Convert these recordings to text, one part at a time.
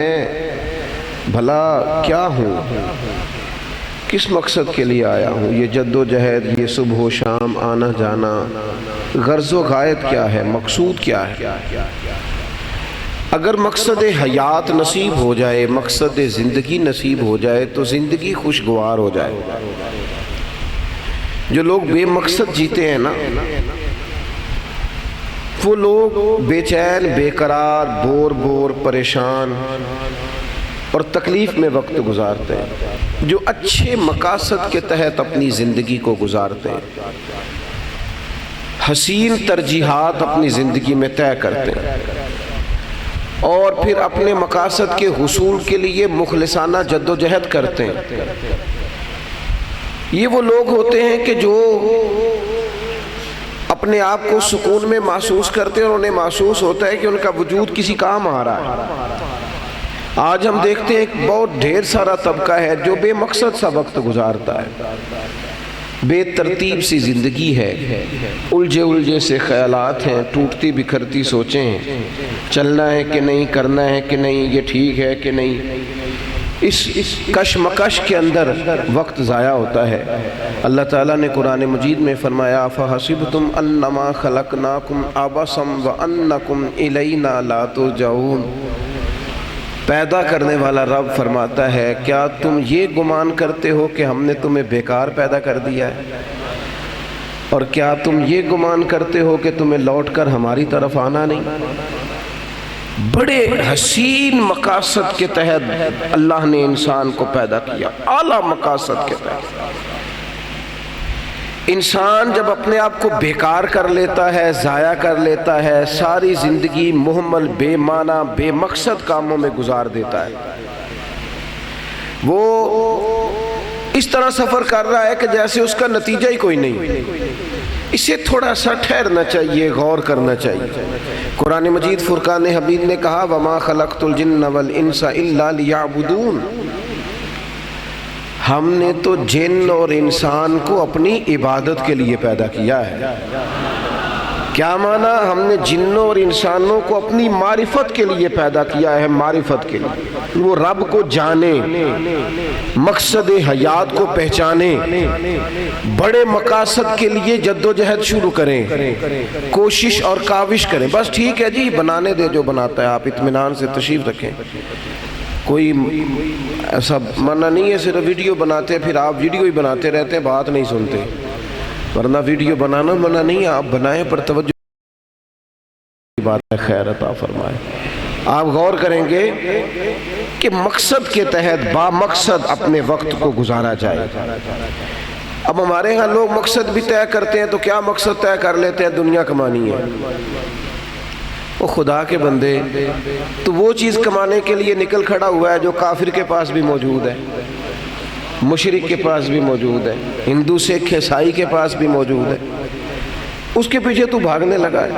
بھلا کیا ہوں، کس مقصد کے لیے آیا ہوں؟ یہ جد و جہد، یہ صبح و شام آنا جانا، غرض و غایت کیا ہے، مقصود کیا ہے؟ اگر مقصد حیات نصیب ہو جائے، مقصد زندگی نصیب ہو جائے تو زندگی خوشگوار ہو جائے۔ جو لوگ بے مقصد جیتے ہیں نا، وہ لوگ بے چین، بے قرار، بور پریشان اور تکلیف میں وقت گزارتے ہیں۔ جو اچھے مقاصد کے تحت اپنی زندگی کو گزارتے ہیں، حسین ترجیحات اپنی زندگی میں طے کرتے ہیں اور پھر اپنے مقاصد کے حصول کے لیے مخلصانہ جد و جہد کرتے ہیں، یہ وہ لوگ ہوتے ہیں کہ جو اپنے آپ کو سکون میں محسوس کرتے ہیں اور انہیں محسوس ہوتا ہے کہ ان کا وجود کسی کام آ رہا ہے۔ آج ہم دیکھتے ہیں ایک بہت ڈھیر سارا طبقہ ہے جو بے مقصد سا وقت گزارتا ہے، بے ترتیب سی زندگی ہے، الجھے سے خیالات ہیں، ٹوٹتی بکھرتی سوچیں ہیں، چلنا ہے کہ نہیں، کرنا ہے کہ نہیں، یہ ٹھیک ہے کہ نہیں، اس کشمکش کے اندر وقت ضائع ہوتا ہے۔ اللہ تعالیٰ نے قرآن مجید میں فرمایا فَحَسِبْتُمْ أَنَّمَا خَلَقْنَاكُمْ عَبَثًا وَأَنَّكُمْ إِلَيْنَا لَا تُرْجَعُونَ۔ پیدا کرنے والا رب فرماتا ہے، کیا تم یہ گمان کرتے ہو کہ ہم نے تمہیں بیکار پیدا کر دیا ہے؟ اور کیا تم یہ گمان کرتے ہو کہ تمہیں لوٹ کر ہماری طرف آنا نہیں؟ بڑے حسین مقاصد کے تحت اللہ نے انسان کو پیدا کیا، اعلیٰ مقاصد کے تحت۔ انسان جب اپنے آپ کو بیکار کر لیتا ہے، ضائع کر لیتا ہے، ساری زندگی مہمل، بے معنی، بے مقصد کاموں میں گزار دیتا ہے، وہ اس طرح سفر کر رہا ہے کہ جیسے اس کا نتیجہ ہی کوئی نہیں۔ اسے تھوڑا سا ٹھہرنا چاہیے، غور کرنا چاہیے۔ قرآن مجید فرقان حمید نے کہا وَمَا خَلَقْتُ الْجِنَّ وَالْإِنسَ إِلَّا لِيَعْبُدُونَ۔ ہم نے تو جن اور انسان کو اپنی عبادت کے لیے پیدا کیا ہے۔ کیا معنی؟ ہم نے جنوں اور انسانوں کو اپنی معرفت کے لیے پیدا کیا ہے، معرفت کے لیے، وہ رب کو جانے، مقصد حیات کو پہچانے، بڑے مقاصد کے لیے جد و جہد شروع کریں، کوشش اور کاوش کریں۔ بس ٹھیک ہے جی، بنانے دے جو بناتا ہے، آپ اطمینان سے تشریف رکھیں، کوئی ایسا منع نہیں ہے۔ صرف ویڈیو بناتے پھر آپ ویڈیو ہی بناتے رہتے ہیں، بات نہیں سنتے، ورنہ ویڈیو بنانا منع نہیں ہے، آپ بنائیں پر توجہ بات ہے، خیر عطا فرمائے۔ آپ غور کریں گے کہ مقصد کے تحت با مقصد اپنے وقت کو گزارا جائے۔ اب ہمارے ہاں لوگ مقصد بھی طے کرتے ہیں تو کیا مقصد طے کر لیتے ہیں؟ دنیا کمانی ہے۔ وہ خدا کے بندے، تو وہ چیز کمانے کے لیے نکل کھڑا ہوا ہے جو کافر کے پاس بھی موجود ہے، مشرک کے پاس بھی موجود ہے، ہندو سکھ عیسائی کے پاس بھی موجود ہے، اس کے پیچھے تو بھاگنے لگا ہے۔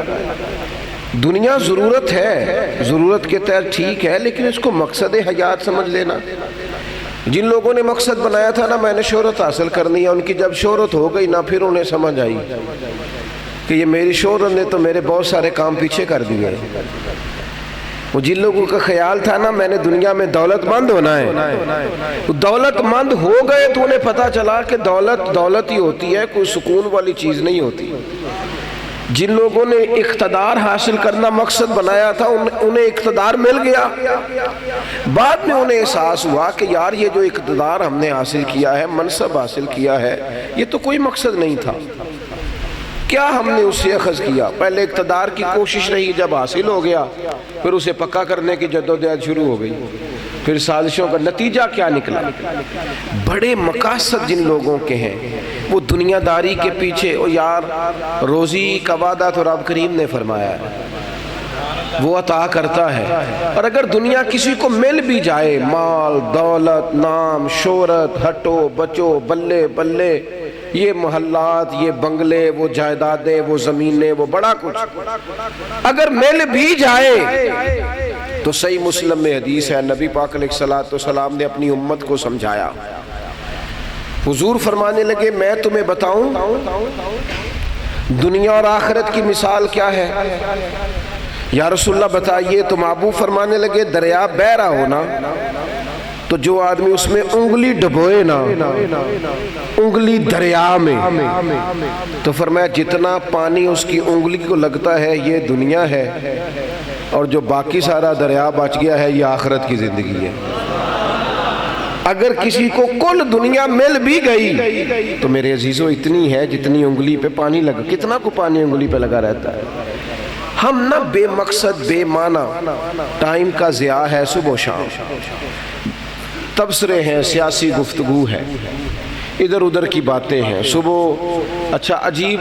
دنیا ضرورت ہے، ضرورت کے تحت ٹھیک ہے، لیکن اس کو مقصد حیات سمجھ لینا۔ جن لوگوں نے مقصد بنایا تھا نا میں نے شہرت حاصل کرنی ہے، ان کی جب شہرت ہو گئی نا، پھر انہیں سمجھ آئی کہ یہ میری شہرت نے تو میرے بہت سارے کام پیچھے کر دیے۔ وہ جن لوگوں کا خیال تھا نا میں نے دنیا میں دولت مند ہونا ہے، دولت مند ہو گئے تو انہیں پتا چلا کہ دولت ہی ہوتی ہے، کوئی سکون والی چیز نہیں ہوتی۔ جن لوگوں نے اقتدار حاصل کرنا مقصد بنایا تھا انہیں اقتدار مل گیا، بعد میں انہیں احساس ہوا کہ یار یہ جو اقتدار ہم نے حاصل کیا ہے، منصب حاصل کیا ہے، یہ تو کوئی مقصد نہیں تھا، کیا ہم نے اس سے اخذ کیا؟ پہلے اقتدار کی کوشش رہی، جب حاصل ہو گیا پھر اسے پکا کرنے کی جدوجہد شروع ہو گئی، پھر سازشوں کا نتیجہ کیا نکلا؟ بڑے مقاصد جن لوگوں کے ہیں وہ دنیا داری کے پیچھے، او یار روزی کا وعدہ تو رب کریم نے فرمایا ہے، وہ عطا کرتا ہے، اور اگر دنیا کسی کو مل بھی جائے، مال دولت نام شہرت، ہٹو بچو بلے بلے، یہ محلات، یہ بنگلے، وہ جائیدادیں، وہ زمینیں، وہ بڑا کچھ اگر مل بھی جائے تو صحیح مسلم میں حدیث ہے، نبی پاک علیہ السلام نے اپنی امت کو سمجھایا، حضور فرمانے لگے میں تمہیں بتاؤں دنیا اور آخرت کی مثال کیا ہے؟ یا رسول اللہ بتائیے، تو محبوب فرمانے لگے دریا بہ رہا ہو نا تو جو آدمی اس میں انگلی ڈبوئے نا، انگلی دریا میں، تو فرمایا جتنا پانی اس کی انگلی کو لگتا ہے یہ دنیا ہے، اور جو باقی سارا دریا بچ گیا ہے یہ آخرت کی زندگی ہے۔ اگر کسی کو کل دنیا مل بھی گئی تو میرے عزیزوں اتنی ہے جتنی انگلی پہ پانی لگا، کتنا کو پانی انگلی پہ لگا رہتا ہے۔ ہم نہ بے مقصد بے معنی ٹائم کا ضیاع ہے، صبح و شام تبصرے ہیں، سیاسی گفتگو ہے، ادھر ادھر کی باتیں ہیں، صبح اچھا عجیب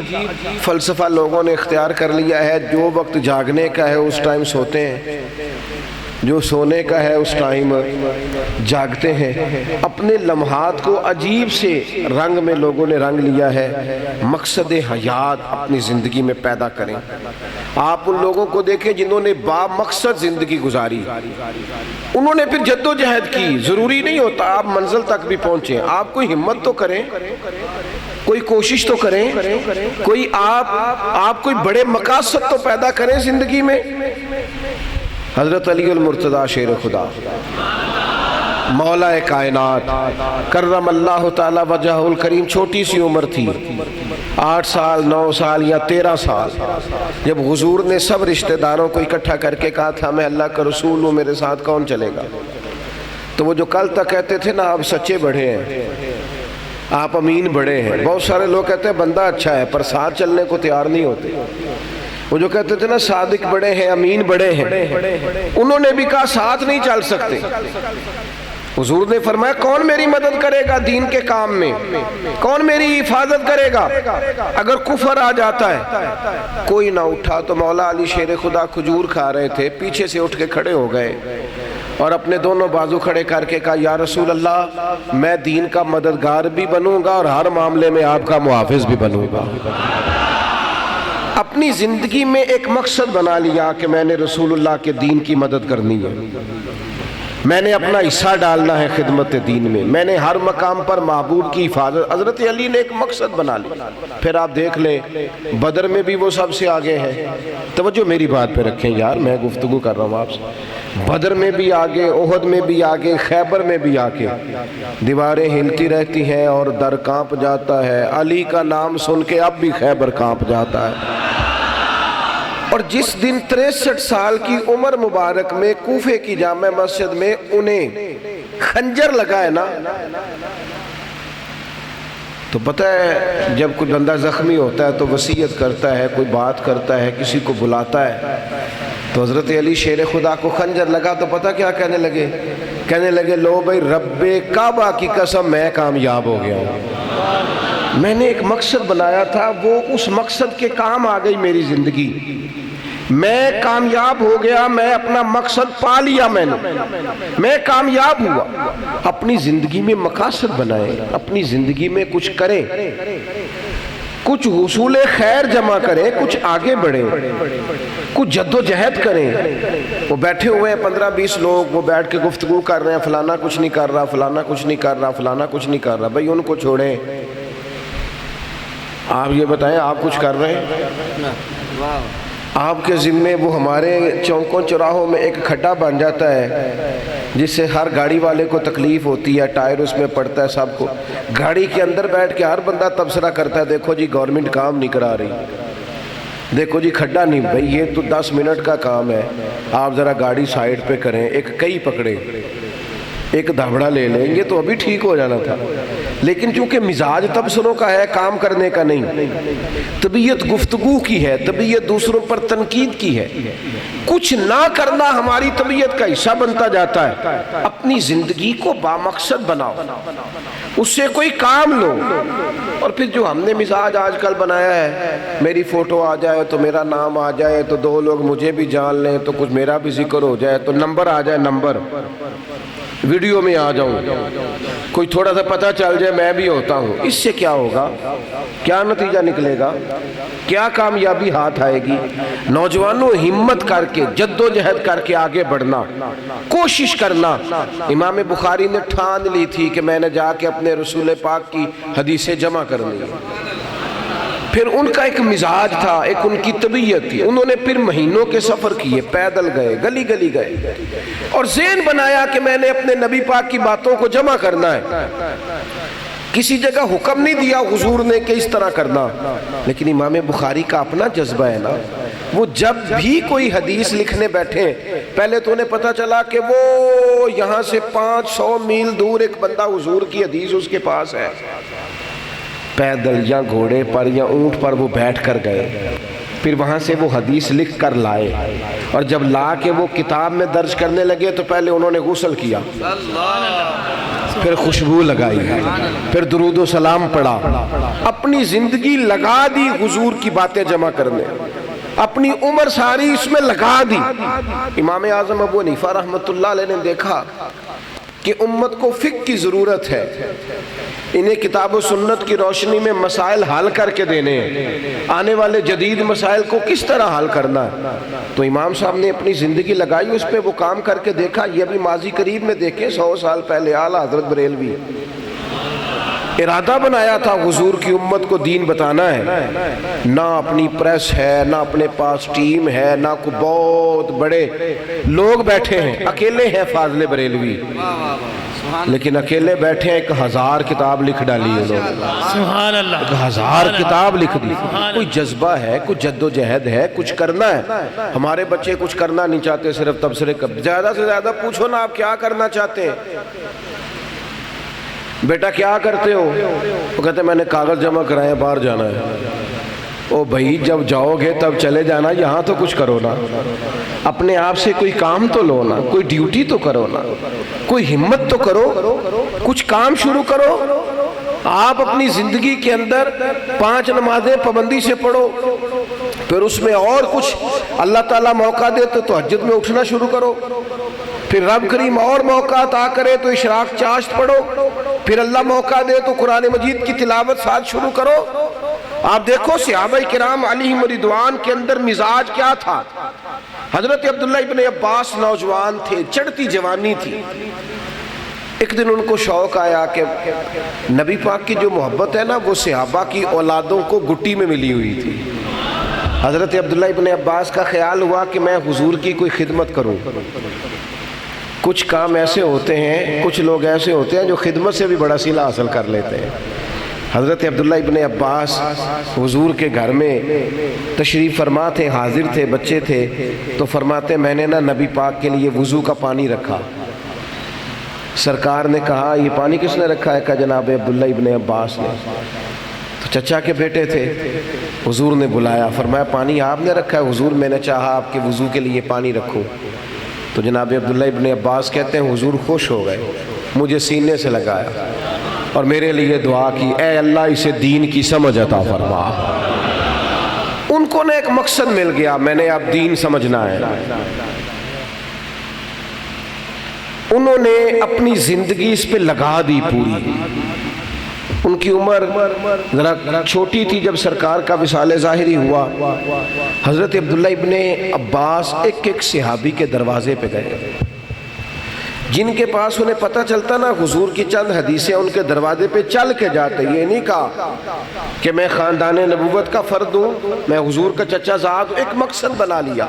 فلسفہ لوگوں نے اختیار کر لیا ہے، جو وقت جاگنے کا ہے اس ٹائم سوتے ہیں، جو سونے کا ہے اس ٹائم جاگتے ہیں۔ اپنے لمحات کو عجیب سے رنگ میں لوگوں نے رنگ لیا ہے۔ مقصد حیات اپنی زندگی میں پیدا کریں۔ آپ ان لوگوں کو دیکھیں جنہوں نے با مقصد زندگی گزاری، انہوں نے پھر جد و جہد کی۔ ضروری نہیں ہوتا آپ منزل تک بھی پہنچیں، آپ کوئی ہمت تو کریں، کوئی کوشش تو کریں، کوئی آپ کوئی بڑے مقاصد تو پیدا کریں زندگی میں۔ حضرت علی المرتضیٰ شیر خدا مولا کائنات کرم اللہ تعالی وجہہ الکریم، چھوٹی سی عمر تھی، 8 سال 9 سال یا 13 سال، جب حضور نے سب رشتہ داروں کو اکٹھا کر کے کہا تھا میں اللہ کا رسول ہوں، میرے ساتھ کون چلے گا؟ تو وہ جو کل تک کہتے تھے نا آپ سچے بڑھے ہیں، آپ امین بڑھے ہیں، بہت سارے لوگ کہتے ہیں بندہ اچھا ہے پر ساتھ چلنے کو تیار نہیں ہوتے۔ وہ جو کہتے تھے نا صادق بڑے ہیں امین بڑے ہیں، انہوں نے بھی کہا ساتھ نہیں چل سکتے۔ حضور نے فرمایا کون میری مدد کرے گا دین کے کام میں، کون میری حفاظت کرے گا اگر کفر آ جاتا ہے؟ کوئی نہ اٹھا۔ تو مولا علی شیر خدا کھجور کھا رہے تھے، پیچھے سے اٹھ کے کھڑے ہو گئے اور اپنے دونوں بازو کھڑے کر کے کہا یا رسول اللہ میں دین کا مددگار بھی بنوں گا اور ہر معاملے میں آپ کا محافظ بھی بنوں گا۔ اپنی زندگی میں ایک مقصد بنا لیا کہ میں نے رسول اللہ کے دین کی مدد کرنی ہے، میں نے اپنا حصہ ڈالنا ہے خدمت دین میں، میں نے ہر مقام پر محبوب کی حفاظت۔ حضرت علی نے ایک مقصد بنا لیا۔ پھر آپ دیکھ لیں بدر میں بھی وہ سب سے آگے ہیں، توجہ میری بات پہ رکھیں یار، میں گفتگو کر رہا ہوں آپ سے۔ بدر میں بھی آگے، احد میں بھی آگے، خیبر میں بھی آگے، دیواریں ہلتی رہتی ہیں اور در کانپ جاتا ہے، علی کا نام سن کے اب بھی خیبر کانپ جاتا ہے۔ اور جس دن 63 سال کی عمر مبارک میں کوفے کی جامع مسجد میں انہیں خنجر لگا ہے نا، تو پتہ ہے جب کوئی بندہ زخمی ہوتا ہے تو وصیت کرتا ہے، کوئی بات کرتا ہے، کسی کو بلاتا ہے، تو حضرت علی شیر خدا کو خنجر لگا تو پتہ کیا کہنے لگے؟ کہنے لگے لو بھائی رب کعبہ کی قسم میں کامیاب ہو گیا ہوں، میں نے ایک مقصد بنایا تھا، وہ اس مقصد کے کام آ گئی میری زندگی، میں کامیاب ہو گیا، میں اپنا مقصد پا لیا، میں کامیاب ہوا۔ اپنی زندگی میں مقاصد بنائیں، اپنی زندگی میں کچھ کریں، کچھ حصول خیر جمع کریں، کچھ آگے بڑھیں، کچھ جد و جہد کریں۔ وہ بیٹھے ہوئے ہیں 15-20 لوگ، وہ بیٹھ کے گفتگو کر رہے ہیں، فلانا کچھ نہیں کر رہا، فلانا کچھ نہیں کر رہا، فلانا کچھ نہیں کر رہا، بھائی ان کو چھوڑیں، آپ یہ بتائیں آپ کچھ کر رہے ہیں؟ آپ کے ذمے وہ ہمارے چوکوں چوراہوں میں ایک کھڈا بن جاتا ہے جس سے ہر گاڑی والے کو تکلیف ہوتی ہے، ٹائر اس میں پڑتا ہے، سب کو گاڑی کے اندر بیٹھ کے ہر بندہ تبصرہ کرتا ہے دیکھو جی گورنمنٹ کام نہیں کرا رہی، دیکھو جی کھڈا نہیں، بھائی یہ تو 10 منٹ کا کام ہے، آپ ذرا گاڑی سائیڈ پہ کریں، ایک کئی پکڑیں، ایک دھبڑا لے لیں گے تو ابھی ٹھیک ہو جانا تھا، لیکن چونکہ مزاج تبصروں کا ہے، کام کرنے کا نہیں، طبیعت گفتگو کی ہے، طبیعت دوسروں پر تنقید کی ہے، کچھ نہ کرنا ہماری طبیعت کا حصہ بنتا جاتا ہے۔ اپنی زندگی کو بامقصد بناؤ، اس سے کوئی کام لو۔ اور پھر جو ہم نے مزاج آج کل بنایا ہے، میری فوٹو آ جائے تو میرا نام آ جائے تو 2 لوگ مجھے بھی جان لیں تو کچھ میرا بھی ذکر ہو جائے تو نمبر آ جائے، نمبر ویڈیو میں آ جاؤں، کوئی تھوڑا سا پتہ چل جائے میں بھی ہوتا ہوں، اس سے کیا ہوگا؟ کیا نتیجہ نکلے گا؟ کیا کامیابی ہاتھ آئے گی؟ نوجوانوں ہمت کر کے جد و جہد کر کے آگے بڑھنا، کوشش کرنا۔ امام بخاری نے ٹھان لی تھی کہ میں نے جا کے اپنے رسول پاک کی حدیثیں جمع کرنی ہے، پھر ان کا ایک مزاج تھا، ایک ان کی طبیعت تھی، انہوں نے پھر مہینوں کے سفر کیے، پیدل گئے، گلی گلی گئے، اور ذہن بنایا کہ میں نے اپنے نبی پاک کی باتوں کو جمع کرنا ہے۔ کسی جگہ حکم نہیں دیا حضور نے کہ اس طرح کرنا، لیکن امام بخاری کا اپنا جذبہ ہے نا، وہ جب بھی کوئی حدیث لکھنے بیٹھے پہلے تو انہیں پتا چلا کہ وہ یہاں سے 500 میل دور ایک بندہ حضور کی حدیث اس کے پاس ہے، پیدل یا گھوڑے پر یا اونٹ پر وہ بیٹھ کر گئے، پھر وہاں سے وہ حدیث لکھ کر لائے، اور جب لا کے وہ کتاب میں درج کرنے لگے تو پہلے انہوں نے غسل کیا، پھر خوشبو لگائی، پھر درود و سلام پڑھا، اپنی زندگی لگا دی حضور کی باتیں جمع کرنے، اپنی عمر ساری اس میں لگا دی۔ امام اعظم ابو حنیفہ رحمۃ اللہ علیہ نے دیکھا کہ امت کو فقہ کی ضرورت ہے، انہیں کتاب و سنت کی روشنی میں مسائل حل کر کے دینے ہیں، آنے والے جدید مسائل کو کس طرح حل کرنا ہے، تو امام صاحب نے اپنی زندگی لگائی اس پہ، وہ کام کر کے دیکھا۔ یہ ابھی ماضی قریب میں دیکھیں، 100 سال پہلے اعلیٰ حضرت بریلوی ارادہ بنایا تھا حضور کی امت کو دین بتانا ہے، نہ اپنی پریس ہے، نہ اپنے پاس ٹیم ہے، نہ کوئی بہت بڑے لوگ بیٹھے ہیں، اکیلے ہیں فاضل بریلوی، لیکن اکیلے بیٹھے ہیں، 1000 کتاب لکھ ڈالی انہوں نے، سبحان اللہ، 1000 کتاب لکھ دی۔ کوئی جذبہ ہے، کوئی جد و جہد ہے، کچھ کرنا ہے۔ ہمارے بچے کچھ کرنا نہیں چاہتے، صرف تبصرے کر، زیادہ سے زیادہ پوچھو نا آپ کیا کرنا چاہتے ہیں، بیٹا کیا کرتے ہو؟ وہ کہتے ہیں میں نے کاغذ جمع کرائے، باہر جانا ہے۔ او بھائی جب جاؤ گے تب چلے جانا، یہاں تو کچھ کرو نا، اپنے آپ سے کوئی کام تو لو نا، کوئی ڈیوٹی تو کرو نا، کوئی ہمت تو کرو، کچھ کام شروع کرو۔ آپ اپنی زندگی کے اندر 5 نمازیں پابندی سے پڑھو، پھر اس میں اور کچھ اللہ تعالیٰ موقع دے تو تہجد میں اٹھنا شروع کرو، پھر رب کریم اور موقع عطا کرے تو اشراق چاشت پڑھو، پھر اللہ موقع دے تو قرآن مجید کی تلاوت ساتھ شروع کرو۔ آپ دیکھو صحابہ کرام علیہم رضوان کے اندر مزاج کیا تھا۔ حضرت عبداللہ ابن عباس نوجوان تھے، چڑھتی جوانی تھی، ایک دن ان کو شوق آیا کہ نبی پاک کی جو محبت ہے نا وہ صحابہ کی اولادوں کو گٹی میں ملی ہوئی تھی۔ حضرت عبداللہ ابن عباس کا خیال ہوا کہ میں حضور کی کوئی خدمت کروں۔ کچھ کام ایسے ہوتے ہیں، کچھ لوگ ایسے ہوتے ہیں جو خدمت سے بھی بڑا صلہ حاصل کر لیتے ہیں۔ حضرت عبداللہ ابن عباس حضور کے گھر میں تشریف فرما تھے، حاضر تھے، بچے تھے، تو فرماتے میں نے نا نبی پاک کے لیے وضو کا پانی رکھا۔ سرکار نے کہا یہ پانی کس نے رکھا ہے؟ کہا جناب عبداللہ ابن عباس نے۔ تو چچا کے بیٹے تھے، حضور نے بلایا، فرمایا پانی آپ نے رکھا ہے؟ حضور میں نے چاہا آپ کے وضو کے لیے پانی رکھوں۔ تو جناب عبداللہ ابن عباس کہتے ہیں حضور خوش ہو گئے، مجھے سینے سے لگایا اور میرے لیے دعا کی، اے اللہ اسے دین کی سمجھ عطا فرما۔ ان کو نے ایک مقصد مل گیا، میں نے اب دین سمجھنا ہے۔ انہوں نے اپنی زندگی اس پہ لگا دی پوری۔ ان کی عمر ذرا چھوٹی تھی جب سرکار کا وصال ظاہری ہوا۔ حضرت عبداللہ ابن عباس ایک ایک صحابی کے دروازے پہ گئے، جن کے پاس انہیں پتہ چلتا نا حضور کی چند حدیثیں، ان کے دروازے پہ چل کے جاتے۔ یہ نہیں کہا کہ میں خاندان نبوت کا فرد ہوں، میں حضور کا چچا زاد ہوں، ایک مقصد بنا لیا۔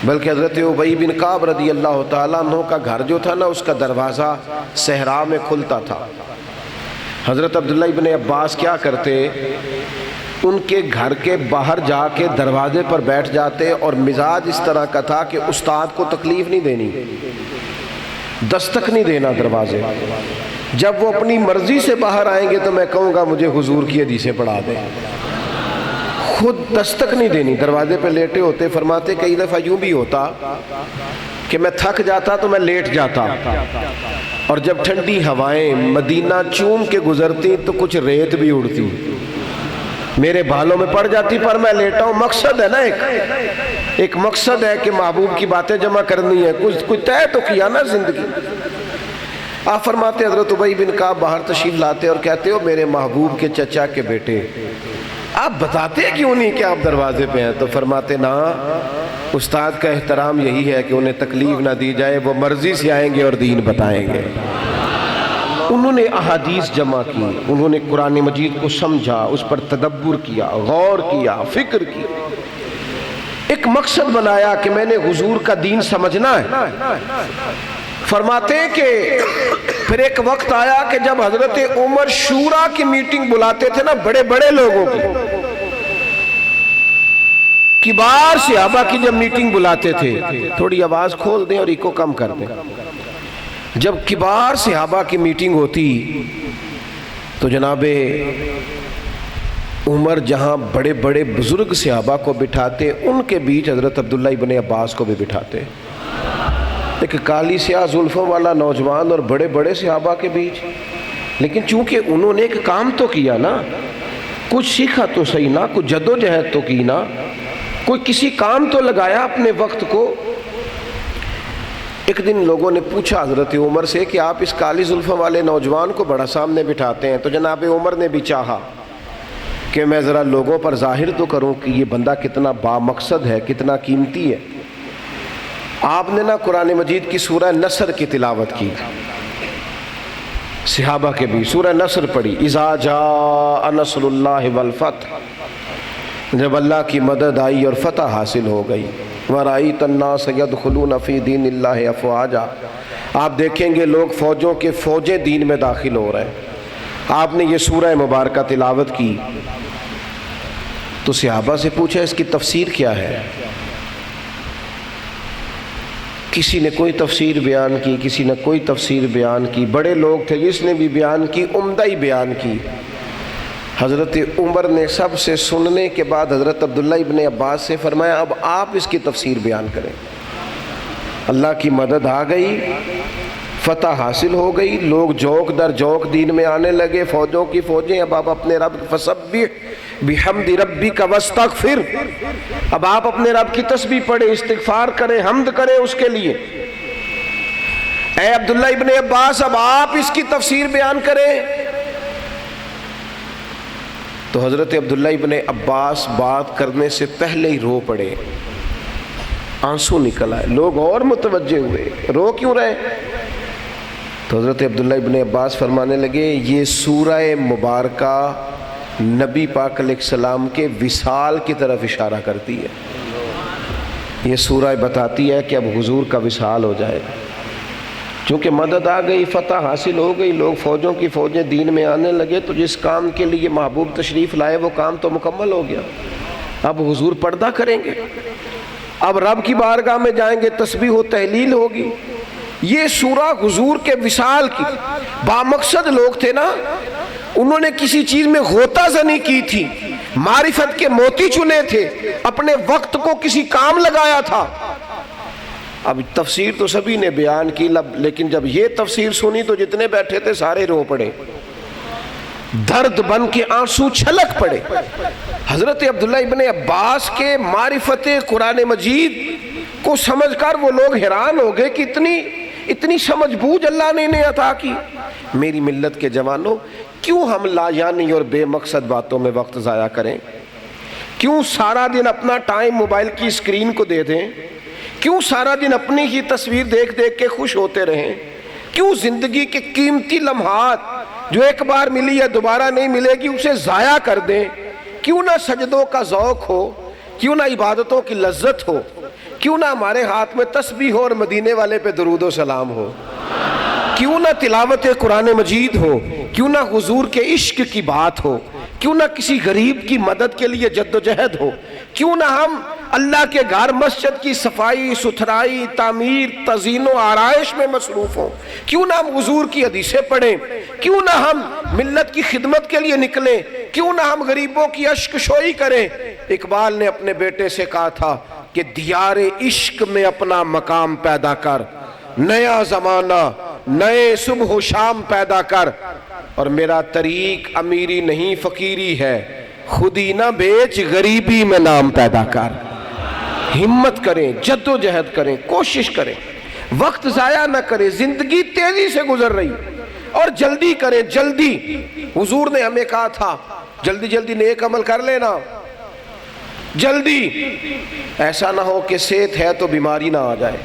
بلکہ حضرت ابی بن کعب رضی اللہ تعالیٰ عنہ کا گھر جو تھا نا اس کا دروازہ صحرا میں کھلتا تھا۔ حضرت عبداللہ ابن عباس کیا کرتے، ان کے گھر کے باہر جا کے دروازے پر بیٹھ جاتے، اور مزاج اس طرح کا تھا کہ استاد کو تکلیف نہیں دینی، دستک نہیں دینا دروازے۔ جب وہ اپنی مرضی سے باہر آئیں گے تو میں کہوں گا مجھے حضور کی حدیثیں پڑھا دیں، خود دستک نہیں دینی۔ دروازے پہ لیٹے ہوتے، فرماتے کئی دفعہ یوں بھی ہوتا کہ میں تھک جاتا تو میں لیٹ جاتا، اور جب ٹھنڈی ہوائیں مدینہ چوم کے گزرتی تو کچھ ریت بھی اڑتی، میرے بالوں میں پڑ جاتی، پر میں لیٹا ہوں۔ مقصد ہے نا، ایک مقصد ہے کہ محبوب کی باتیں جمع کرنی ہے، کچھ طے تو کیا نا زندگی۔ آپ فرماتے حضرت ابی بن کعب باہر تشریف لاتے اور کہتے ہو میرے محبوب کے چچا کے بیٹے، آپ بتاتے کیوں نہیں کہ آپ دروازے پہ ہیں؟ تو فرماتے نا استاد کا احترام یہی ہے کہ انہیں تکلیف نہ دی جائے، وہ مرضی سے آئیں گے اور دین بتائیں گے۔ انہوں نے احادیث جمع کی، انہوں نے قرآن مجید کو سمجھا، اس پر تدبر کیا، غور کیا، فکر کی، ایک مقصد بنایا کہ میں نے حضور کا دین سمجھنا ہے۔ فرماتے ہیں کہ پھر ایک وقت آیا کہ جب حضرت عمر شورا کی میٹنگ بلاتے تھے نا، بڑے بڑے لوگوں کی، کبار صحابہ کی جب میٹنگ بلاتے تھے، تھوڑی آواز کھول دیں اور ایکو کم کر دیں، جب کبار صحابہ کی میٹنگ ہوتی تو جناب عمر جہاں بڑے بڑے بزرگ صحابہ کو بٹھاتے، ان کے بیچ حضرت عبداللہ ابن عباس کو بھی بٹھاتے، ایک کالی سیاہ زلفوں والا نوجوان اور بڑے بڑے صحابہ کے بیچ۔ لیکن چونکہ انہوں نے ایک کام تو کیا نا، کچھ سیکھا تو صحیح نا، کچھ جدوجہد تو کی نا، کوئی کسی کام تو لگایا اپنے وقت کو۔ ایک دن لوگوں نے پوچھا حضرت عمر سے کہ آپ اس کالی زلفوں والے نوجوان کو بڑا سامنے بٹھاتے ہیں، تو جناب عمر نے بھی چاہا کہ میں ذرا لوگوں پر ظاہر تو کروں کہ یہ بندہ کتنا با مقصد ہے، کتنا قیمتی ہے۔ آپ نے نا قرآن مجید کی سورہ نصر کی تلاوت کی، صحابہ کے بھی سورہ نصر پڑھی، اذا جاء نصر اللہ والفتح، جب اللہ کی مدد آئی اور فتح حاصل ہو گئی، وَرَأَيْتَ النَّاسَ يَدْخُلُونَ فِي دِينِ اللَّهِ أَفْوَاجًا، آپ دیکھیں گے لوگ فوجوں کے فوجیں دین میں داخل ہو رہے ہیں۔ آپ نے یہ سورہ مبارکہ تلاوت کی تو صحابہ سے پوچھا اس کی تفسیر کیا ہے؟ کسی نے کوئی تفسیر بیان کی، کسی نے کوئی تفسیر بیان کی، بڑے لوگ تھے جس نے بھی بیان کی، عمدہ ہی بیان کی۔ حضرت عمر نے سب سے سننے کے بعد حضرت عبداللہ ابن عباس سے فرمایا اب آپ اس کی تفسیر بیان کریں۔ اللہ کی مدد آ گئی، فتح حاصل ہو گئی، لوگ جوک در جوک دین میں آنے لگے، فوجوں کی فوجیں۔ اب آپ اپنے رب فسبح بحمد ربک واستغفر، اب آپ اپنے رب کی تسبیح پڑھیں، استغفار کریں، حمد کریں اس کے لیے۔ اے عبداللہ ابن عباس اب آپ اس کی تفسیر بیان کریں۔ تو حضرت عبداللہ ابن عباس بات کرنے سے پہلے ہی رو پڑے، آنسو نکل آئے، لوگ اور متوجہ ہوئے، رو کیوں رہے؟ تو حضرت عبداللہ ابن عباس فرمانے لگے یہ سورہ مبارکہ نبی پاک علیہ السلام کے وصال کی طرف اشارہ کرتی ہے، یہ سورہ بتاتی ہے کہ اب حضور کا وصال ہو جائے گا، چونکہ مدد آ گئی، فتح حاصل ہو گئی، لوگ فوجوں کی فوجیں دین میں آنے لگے، تو جس کام کے لیے محبوب تشریف لائے وہ کام تو مکمل ہو گیا۔ اب حضور پردہ کریں گے، اب رب کی بارگاہ میں جائیں گے، تسبیح و تہلیل ہوگی۔ یہ سورہ حضور کے وصال کی، بامقصد لوگ تھے نا، انہوں نے کسی چیز میں غوطہ زنی کی تھی، معرفت کے موتی چنے تھے، اپنے وقت کو کسی کام لگایا تھا۔ اب تفسیر تو سبھی نے بیان کی، لیکن جب یہ تفسیر سنی تو جتنے بیٹھے تھے سارے رو پڑے، درد بن کے آنسو چھلک پڑے۔ حضرت عبداللہ ابن عباس کے معرفت قرآن مجید کو سمجھ کر وہ لوگ حیران ہو گئے کہ اتنی سمجھ بوجھ اللہ نے انہیں عطا کی۔ میری ملت کے جوانوں، کیوں ہم لا یعنی اور بے مقصد باتوں میں وقت ضائع کریں؟ کیوں سارا دن اپنا ٹائم موبائل کی اسکرین کو دے دیں؟ کیوں سارا دن اپنی ہی تصویر دیکھ دیکھ کے خوش ہوتے رہیں؟ کیوں زندگی کے قیمتی لمحات جو ایک بار ملی ہے دوبارہ نہیں ملے گی اسے ضائع کر دیں؟ کیوں نہ سجدوں کا ذوق ہو، کیوں نہ عبادتوں کی لذت ہو، کیوں نہ ہمارے ہاتھ میں تسبیح ہو اور مدینے والے پہ درود و سلام ہو، کیوں نہ تلاوت قرآن مجید ہو، کیوں نہ حضور کے عشق کی بات ہو، کیوں نہ کسی غریب کی مدد کے لیے جد و جہد ہو، کیوں نہ ہم اللہ کے گھر مسجد کی صفائی ستھرائی تعمیر تزئین و آرائش میں مصروف ہوں، کیوں نہ ہم حضور کی حدیثیں پڑھیں، کیوں نہ ہم ملت کی خدمت کے لیے نکلیں، کیوں نہ ہم غریبوں کی اشک شوئی کریں۔ اقبال نے اپنے بیٹے سے کہا تھا کہ دیار عشق میں اپنا مقام پیدا کر، نیا زمانہ نئے صبح و شام پیدا کر، اور میرا طریق امیری نہیں فقیری ہے، خودی نہ بیچ غریبی میں نام پیدا کر۔ ہمت کریں، جد و جہد کریں، کوشش کریں، وقت ضائع نہ کریں، زندگی تیزی سے گزر رہی اور جلدی کریں، جلدی۔ حضور نے ہمیں کہا تھا جلدی جلدی نیک عمل کر لینا، جلدی، ایسا نہ ہو کہ صحت ہے تو بیماری نہ آ جائے،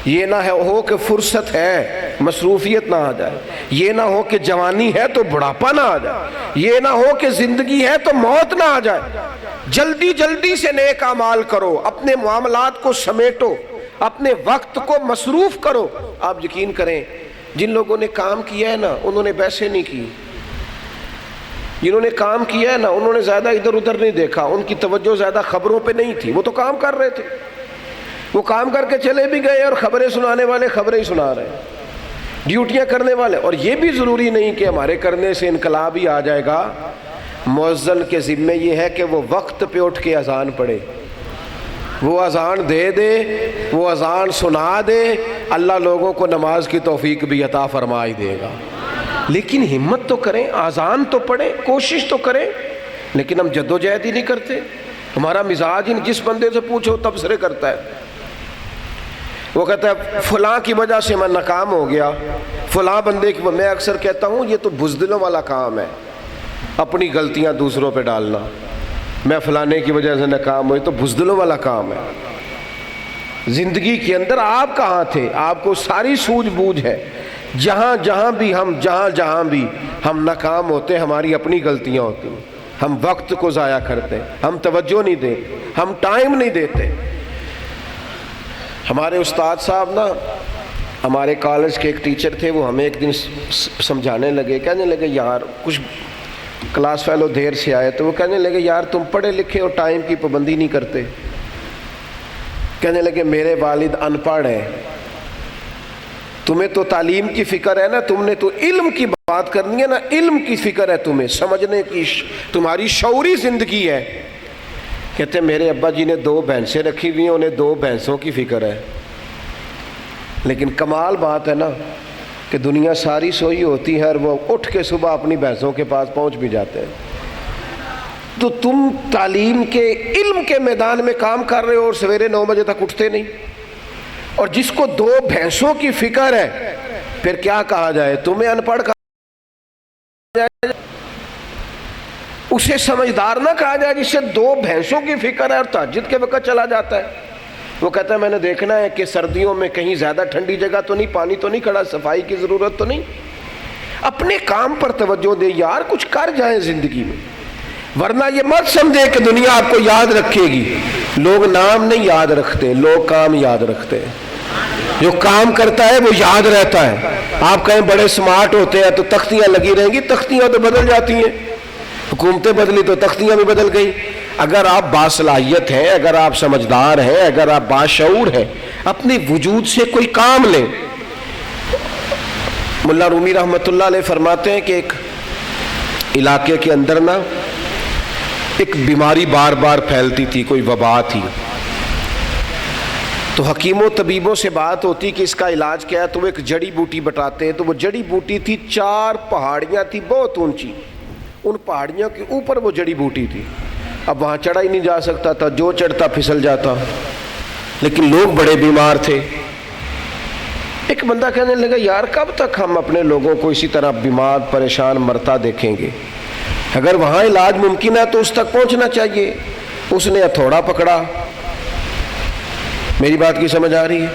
یہ نہ ہو کہ فرصت ہے مصروفیت نہ آ جائے، یہ نہ ہو کہ جوانی ہے تو بڑھاپا نہ آ جائے، یہ نہ ہو کہ زندگی ہے تو موت نہ آ جائے۔ جلدی جلدی سے نیک اعمال کرو، اپنے معاملات کو سمیٹو، اپنے وقت کو مصروف کرو۔ آپ یقین کریں جن لوگوں نے کام کیا ہے نا انہوں نے بحثیں نہیں کی، جنہوں نے کام کیا ہے نا انہوں نے زیادہ ادھر ادھر نہیں دیکھا، ان کی توجہ زیادہ خبروں پہ نہیں تھی، وہ تو کام کر رہے تھے، وہ کام کر کے چلے بھی گئے اور خبریں سنانے والے خبریں ہی سنا رہے ہیں، ڈیوٹیاں کرنے والے۔ اور یہ بھی ضروری نہیں کہ ہمارے کرنے سے انقلاب ہی آ جائے گا، مؤذن کے ذمے یہ ہے کہ وہ وقت پہ اٹھ کے اذان پڑھے، وہ اذان دے دے، وہ اذان سنا دے، اللہ لوگوں کو نماز کی توفیق بھی عطا فرما ہی دے گا۔ لیکن ہمت تو کریں، اذان تو پڑھیں، کوشش تو کریں، لیکن ہم جد و جہد ہی نہیں کرتے۔ ہمارا مزاج ہی جس بندے سے پوچھو تبصرے کرتا ہے، وہ کہتا ہے فلاں کی وجہ سے میں ناکام ہو گیا، فلاں بندے کی۔ میں اکثر کہتا ہوں یہ تو بزدلوں والا کام ہے، اپنی غلطیاں دوسروں پہ ڈالنا، میں فلانے کی وجہ سے ناکام ہوئی، تو بزدلوں والا کام ہے۔ زندگی کے اندر آپ کہاں تھے؟ آپ کو ساری سوجھ بوجھ ہے، جہاں جہاں بھی ہم ناکام ہوتے ہماری اپنی غلطیاں ہوتی ہیں، ہم وقت کو ضائع کرتے، ہم توجہ نہیں دیتے، ہم ٹائم نہیں دیتے۔ ہمارے استاد صاحب نا، ہمارے کالج کے ایک ٹیچر تھے، وہ ہمیں ایک دن سمجھانے لگے، کہنے لگے یار کچھ کلاس فیلو دیر سے آئے تو وہ کہنے لگے یار تم پڑھے لکھے اور ٹائم کی پابندی نہیں کرتے۔ کہنے لگے میرے والد ان پڑھ ہیں، تمہیں تو تعلیم کی فکر ہے نا، تم نے تو علم کی بات کرنی ہے نا، علم کی فکر ہے تمہیں، سمجھنے کی تمہاری شعوری زندگی ہے۔ کہتے ہیں میرے ابا جی نے 2 بھینسیں رکھی ہوئی ہیں، انہیں 2 بھینسوں کی فکر ہے۔ لیکن کمال بات ہے نا کہ دنیا ساری سوئی ہوتی ہے اور وہ اٹھ کے صبح اپنی بھینسوں کے پاس پہنچ بھی جاتے ہیں۔ تو تم تعلیم کے علم کے میدان میں کام کر رہے ہو اور سویرے 9 بجے تک اٹھتے نہیں، اور جس کو 2 بھینسوں کی فکر ہے پھر کیا کہا جائے؟ تمہیں ان پڑھ کہا جائے، اسے سمجھدار نہ کہا جائے جس سے 2 بھینسوں کی فکر ہے اور تہجد کے وقت چلا جاتا ہے۔ وہ کہتا ہے میں نے دیکھنا ہے کہ سردیوں میں کہیں زیادہ ٹھنڈی جگہ تو نہیں، پانی تو نہیں کھڑا، صفائی کی ضرورت تو نہیں۔ اپنے کام پر توجہ دے یار، کچھ کر جائیں زندگی میں، ورنہ یہ مت سمجھے کہ دنیا آپ کو یاد رکھے گی۔ لوگ نام نہیں یاد رکھتے، لوگ کام یاد رکھتے ہیں۔ جو کام کرتا ہے وہ یاد رہتا ہے۔ آپ کہیں بڑے سمارٹ ہوتے ہیں تو تختیاں لگی رہیں گی، تختیاں تو بدل جاتی ہیں، حکومتیں بدلی تو تختیاں بھی بدل گئی۔ اگر آپ باصلاحیت ہیں، اگر آپ سمجھدار ہیں، اگر آپ باشعور ہیں، اپنے وجود سے کوئی کام لیں۔ ملا رومی رحمۃ اللہ علیہ فرماتے ہیں کہ ایک علاقے کے اندر نا ایک بیماری بار بار پھیلتی تھی، کوئی وبا تھی، تو حکیموں طبیبوں سے بات ہوتی کہ اس کا علاج کیا ہے، تو وہ ایک جڑی بوٹی بتاتے ہیں۔ تو وہ جڑی بوٹی تھی، 4 پہاڑیاں تھی بہت اونچی، ان پہاڑیوں کے اوپر وہ جڑی بوٹی تھی۔ اب وہاں چڑھا ہی نہیں جا سکتا تھا، جو چڑھتا پھسل جاتا، لیکن لوگ بڑے بیمار تھے۔ ایک بندہ کہنے لگا یار کب تک ہم اپنے لوگوں کو اسی طرح بیمار پریشان مرتا دیکھیں گے، اگر وہاں علاج ممکن ہے تو اس تک پہنچنا چاہیے۔ اس نے ہتھوڑا پکڑا، میری بات کی سمجھ آ رہی ہے؟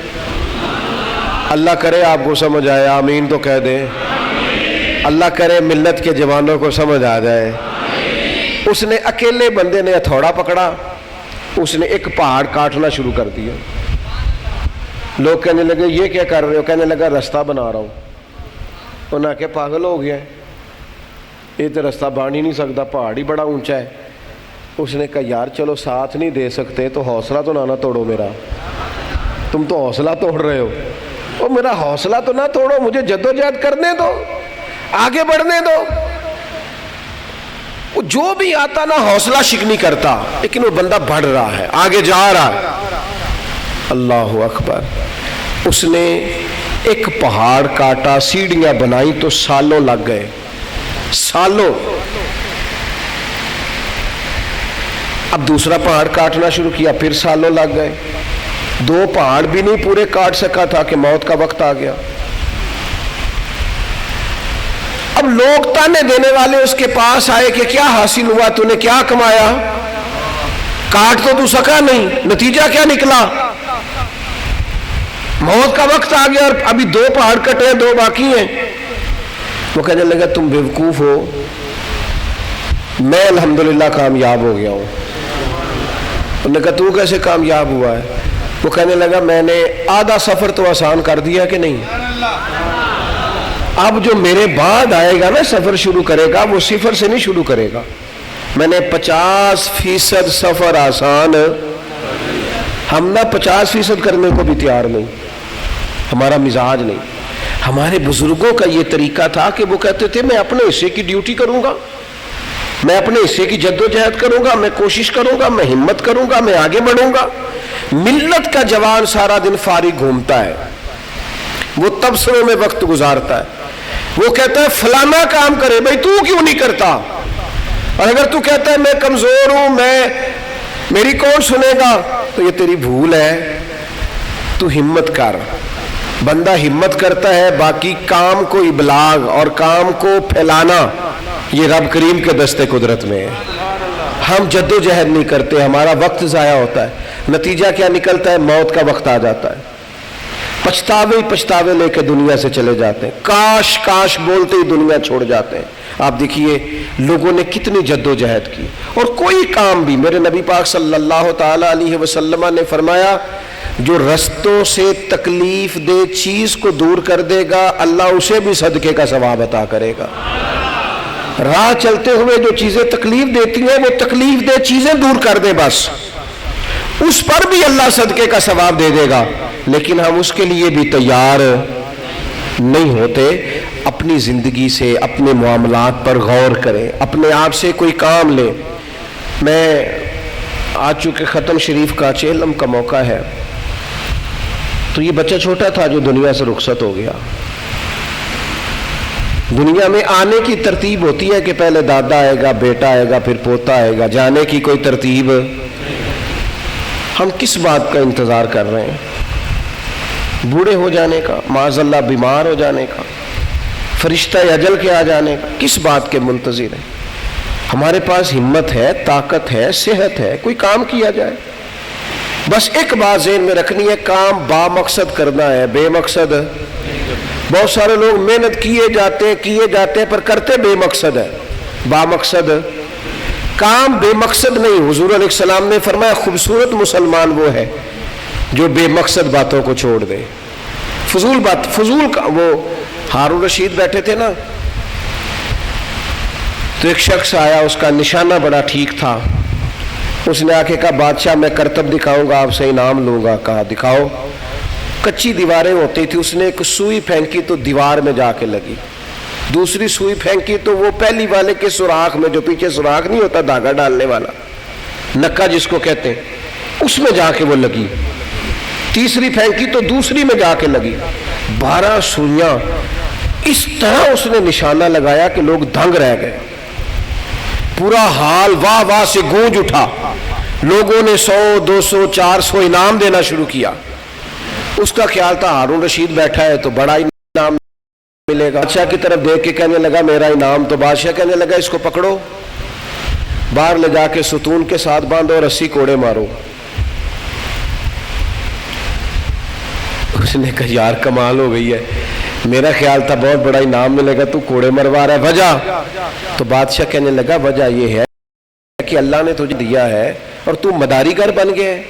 اللہ کرے آپ کو سمجھ آئے، آمین تو کہہ دیں۔ اللہ کرے ملت کے جوانوں کو سمجھ آ جائے۔ اس نے اکیلے بندے نے ہتھوڑا پکڑا، اس نے ایک پہاڑ کاٹنا شروع کر دیا۔ لوگ کہنے لگے یہ کیا کر رہے ہو؟ کہنے لگا رستہ بنا رہا ہوں۔ انہوں نے کہا پاگل ہو گیا ہے، یہ تو رستہ بن ہی نہیں سکتا، پہاڑ ہی بڑا اونچا ہے۔ اس نے کہا یار چلو ساتھ نہیں دے سکتے تو حوصلہ تو نہ توڑو میرا، تم تو حوصلہ توڑ رہے ہو، اور میرا حوصلہ تو نہ توڑو، مجھے جدوجہد کرنے دو، آگے بڑھنے دو۔ جو بھی آتا نا حوصلہ شکنی کرتا، لیکن وہ بندہ بڑھ رہا ہے، آگے جا رہا ہے۔ اللہ اکبر۔ اس نے ایک پہاڑ کاٹا، سیڑھیاں بنائی تو سالوں لگ گئے، سالوں۔ اب دوسرا پہاڑ کاٹنا شروع کیا، پھر سالوں لگ گئے۔ 2 پہاڑ بھی نہیں پورے کاٹ سکا تھا کہ موت کا وقت آ گیا۔ اب لوگ تانے دینے والے اس کے پاس آئے کہ کیا حاصل ہوا، تو نے کیا کمایا، کاٹ تو سکا نہیں، نتیجہ کیا نکلا؟ موت کا وقت آ گیا اور ابھی 2 پہاڑ کٹے ہیں، 2 باقی ہیں۔ وہ کہنے لگا تم بیوقوف ہو، میں الحمدللہ کامیاب ہو گیا ہوں۔ انہوں نے کہا تو کیسے کامیاب ہوا ہے؟ وہ کہنے لگا میں نے آدھا سفر تو آسان کر دیا کہ نہیں، اب جو میرے بعد آئے گا نا سفر شروع کرے گا، وہ صفر سے نہیں شروع کرے گا۔ میں نے 50% سفر آسان، ہم نہ 50% کرنے کو بھی تیار نہیں، ہمارا مزاج نہیں۔ ہمارے بزرگوں کا یہ طریقہ تھا کہ وہ کہتے تھے میں اپنے حصے کی ڈیوٹی کروں گا، میں اپنے حصے کی جد و جہد کروں گا، میں کوشش کروں گا، میں ہمت کروں گا، میں آگے بڑھوں گا۔ ملت کا جوان سارا دن فارغ گھومتا ہے، وہ تبصروں میں وقت گزارتا ہے، وہ کہتا ہے فلانا کام کرے، بھائی تو کیوں نہیں کرتا؟ اور اگر تو کہتا ہے میں کمزور ہوں، میری کون سنے گا، تو یہ تیری بھول ہے، تو ہمت کر۔ بندہ ہمت کرتا ہے، باقی کام کو ابلاغ اور کام کو پھیلانا یہ رب کریم کے دست قدرت میں ہے۔ ہم جد و جہد نہیں کرتے، ہمارا وقت ضائع ہوتا ہے، نتیجہ کیا نکلتا ہے؟ موت کا وقت آ جاتا ہے، پچھتاوے لے کے دنیا سے چلے جاتے ہیں، کاش کاش بولتے ہی دنیا چھوڑ جاتے ہیں۔ آپ دیکھیے لوگوں نے کتنی جد و جہد کی، اور کوئی کام بھی، میرے نبی پاک صلی اللہ تعالی علیہ وسلم نے فرمایا جو رستوں سے تکلیف دہ چیز کو دور کر دے گا اللہ اسے بھی صدقے کا ثواب عطا کرے گا۔ راہ چلتے ہوئے جو چیزیں تکلیف دیتی ہیں وہ تکلیف دہ چیزیں دور کر دے، بس اس پر بھی اللہ صدقے کا ثواب دے دے گا، لیکن ہم اس کے لیے بھی تیار نہیں ہوتے۔ اپنی زندگی سے، اپنے معاملات پر غور کریں، اپنے آپ سے کوئی کام لیں۔ میں آج چونکہ ختم شریف کا چہلم کا موقع ہے، تو یہ بچہ چھوٹا تھا جو دنیا سے رخصت ہو گیا۔ دنیا میں آنے کی ترتیب ہوتی ہے کہ پہلے دادا آئے گا، بیٹا آئے گا، پھر پوتا آئے گا، جانے کی کوئی ترتیب۔ ہم کس بات کا انتظار کر رہے ہیں؟ بوڑھے ہو جانے کا، معاذ اللہ بیمار ہو جانے کا، فرشتہ اجل کے آ جانے کا، کس بات کے منتظر ہیں؟ ہمارے پاس ہمت ہے، طاقت ہے، صحت ہے، کوئی کام کیا جائے۔ بس ایک بات ذہن میں رکھنی ہے، کام با مقصد کرنا ہے، بے مقصد۔ بہت سارے لوگ محنت کیے جاتے پر کرتے بے مقصد ہے۔ با مقصد کام بے مقصد نہیں۔ حضور علیہ السلام نے فرمایا خوبصورت مسلمان وہ ہے جو بے مقصد باتوں کو چھوڑ دے۔ فضول کا، وہ ہارون رشید بیٹھے تھے نا، تو ایک شخص آیا، اس کا نشانہ بڑا ٹھیک تھا، اس نے آ کے کہا بادشاہ میں کرتب دکھاؤں گا، آپ سے انعام لوں گا۔ کہا دکھاؤ۔ کچی دیواریں ہوتی تھی، اس نے ایک سوئی پھینکی تو دیوار میں جا کے لگی، دوسری سوئی پھینکی تو وہ پہلی والے کے سوراخ میں، جو پیچھے سوراخ نہیں ہوتا دھاگا ڈالنے والا، نکا جس کو کہتے ہیں، اس میں جا کے وہ لگی، تیسری پھینکی تو دوسری میں جا کے لگی، 12 سوئیاں۔ اس طرح اس نے نشانہ لگایا کہ لوگ دنگ رہ گئے، پورا حال واہ واہ سے گونج اٹھا، لوگوں نے 100 200 400 انعام دینا شروع کیا۔ اس کا خیال تھا ہارون رشید بیٹھا ہے تو بڑا انعام ملے گا۔ بادشاہ کی طرف دیکھ کے کہنے لگا میرا انعام، تو بادشاہ کہنے لگا اس کو پکڑو، باہر لے جا کے ستون کے ساتھ باندھو اور 80 کوڑے مارو۔ اس نے کہا یار کمال ہو گئی ہے، میرا خیال تھا بہت بڑا انعام ملے گا، تو کوڑے مروا رہا ہے، وجہ؟ تو بادشاہ کہنے لگا وجہ یہ ہے کہ اللہ نے تجھے دیا ہے اور تو مداریگر بن گئے،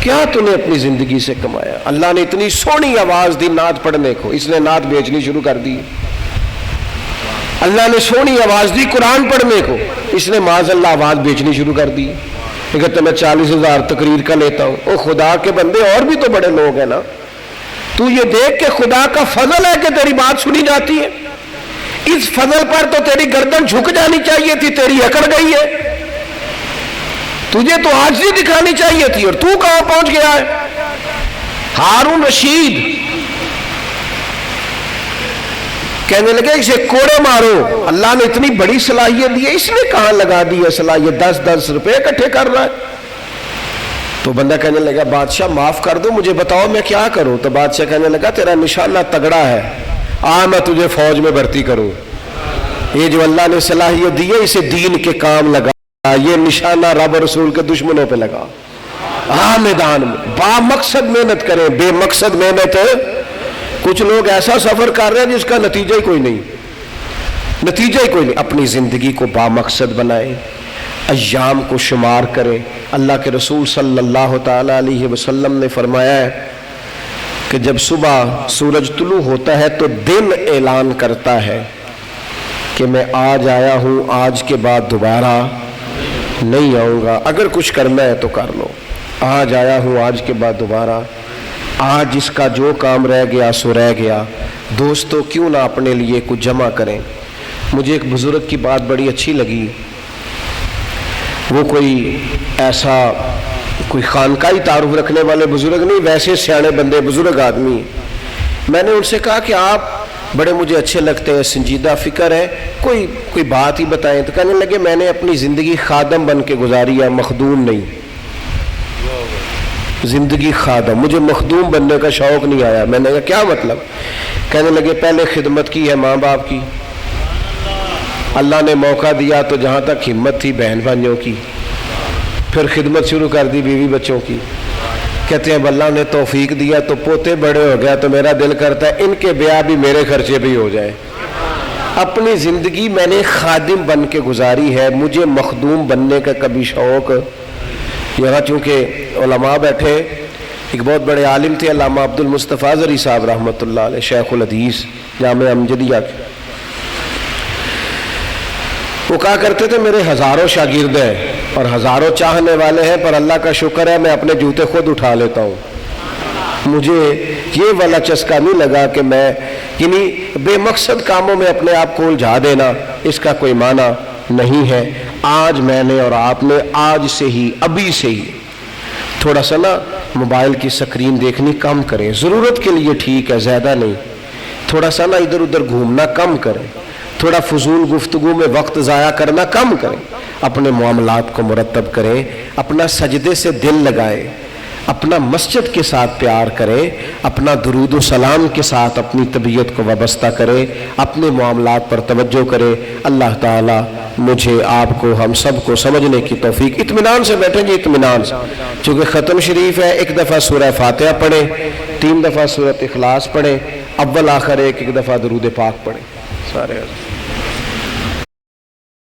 کیا تو نے اپنی زندگی سے کمایا؟ اللہ نے اتنی سونی آواز دی نعت پڑھنے کو، اس نے نعت بیچنی شروع کر دی۔ اللہ نے سونی آواز دی قرآن پڑھنے کو، اس نے معاذ اللہ آواز بیچنی شروع کر دی۔ کہتے میں 40,000 تقریر کا لیتا ہوں۔ او خدا کے بندے، اور بھی تو بڑے لوگ ہیں نا، تو یہ دیکھ کہ خدا کا فضل ہے کہ تیری بات سنی جاتی ہے، اس فضل پر تو تیری گردن جھک جانی چاہیے تھی، تیری اکڑ گئی ہے، تجھے تو عاجزی دکھانی چاہیے تھی، اور تو کہاں پہنچ گیا ہے؟ ہارون رشید کہنے لگے اسے کوڑے مارو، اللہ نے اتنی بڑی صلاحیت دی ہے، اس نے کہاں لگا دی ہے صلاحیت؟ 10 روپے اکٹھے کر رہا ہے۔ تو بندہ کہنے لگا بادشاہ معاف کر دو، مجھے بتاؤ میں کیا کروں؟ تو بادشاہ کہنے لگا تیرا نشانہ تگڑا ہے، میں تجھے فوج میں بھرتی کروں، یہ جو اللہ نے صلاحیت دی ہے اسے دین کے کام لگا، یہ نشانہ رب اور رسول کے دشمنوں پہ لگا۔ ہاں میدان میں با مقصد محنت کریں. بے مقصد محنت کچھ لوگ ایسا سفر کر رہے ہیں جس کا نتیجہ ہی کوئی نہیں, نتیجہ ہی کوئی نہیں. اپنی زندگی کو با مقصد بنائیں, ایام کو شمار کریں. اللہ کے رسول صلی اللہ تعالی علیہ وسلم نے فرمایا ہے کہ جب صبح سورج طلوع ہوتا ہے تو دن اعلان کرتا ہے کہ میں آج آیا ہوں, آج کے بعد دوبارہ نہیں آؤں گا, اگر کچھ کرنا ہے تو کر لو. آج آیا ہوں, آج کے بعد دوبارہ. آج اس کا جو کام رہ گیا سو رہ گیا. دوستو کیوں نہ اپنے لیے کچھ جمع کریں. مجھے ایک بزرگ کی بات بڑی اچھی لگی. وہ کوئی ایسا کوئی خانقاہی تعارف رکھنے والے بزرگ نہیں, ویسے سیانے بندے بزرگ آدمی. میں نے ان سے کہا کہ آپ بڑے مجھے اچھے لگتے ہیں, سنجیدہ فکر ہے, کوئی بات ہی بتائیں. تو کہنے لگے میں نے اپنی زندگی خادم بن کے گزاری ہے, مخدوم نہیں. زندگی خادم, مجھے مخدوم بننے کا شوق نہیں آیا. میں نے کہا کیا مطلب؟ کہنے لگے پہلے خدمت کی ہے ماں باپ کی, اللہ نے موقع دیا تو جہاں تک ہمت تھی بہن بھائیوں کی, پھر خدمت شروع کر دی بیوی بچوں کی. کہتے ہیں اب اللہ نے توفیق دیا تو پوتے بڑے ہو گیا تو میرا دل کرتا ہے ان کے بیاہ بھی میرے خرچے بھی ہو جائے. اپنی زندگی میں نے خادم بن کے گزاری ہے, مجھے مخدوم بننے کا کبھی شوق. یہاں چونکہ علماء بیٹھے, ایک بہت بڑے عالم تھے علامہ عبد المصطفیٰ زرعی صاحب رحمۃ اللہ علیہ, شیخ الحدیث جامعہ امجدیہ کے. وہ کہا کرتے تھے میرے ہزاروں شاگرد ہیں اور ہزاروں چاہنے والے ہیں, پر اللہ کا شکر ہے میں اپنے جوتے خود اٹھا لیتا ہوں. مجھے یہ والا چسکا نہیں لگا کہ میں یعنی بے مقصد کاموں میں اپنے آپ کو الجھا دینا, اس کا کوئی معنی نہیں ہے. آج میں نے اور آپ نے آج سے ہی, ابھی سے ہی تھوڑا سا نا موبائل کی سکرین دیکھنی کم کریں. ضرورت کے لیے ٹھیک ہے, زیادہ نہیں. تھوڑا سا نا ادھر ادھر گھومنا کم کریں, تھوڑا فضول گفتگو میں وقت ضائع کرنا کم کریں. اپنے معاملات کو مرتب کریں, اپنا سجدے سے دل لگائیں, اپنا مسجد کے ساتھ پیار کریں, اپنا درود و سلام کے ساتھ اپنی طبیعت کو وابستہ کریں, اپنے معاملات پر توجہ کریں. اللہ تعالیٰ مجھے آپ کو ہم سب کو سمجھنے کی توفیق. اطمینان سے بیٹھیں جی, اطمینان سے, چونکہ ختم شریف ہے. ایک دفعہ سورہ فاتحہ پڑھیں, 3 دفعہ سورۃ اخلاص پڑھیں, اول آخر ایک دفعہ درود پاک پڑھیں. سارے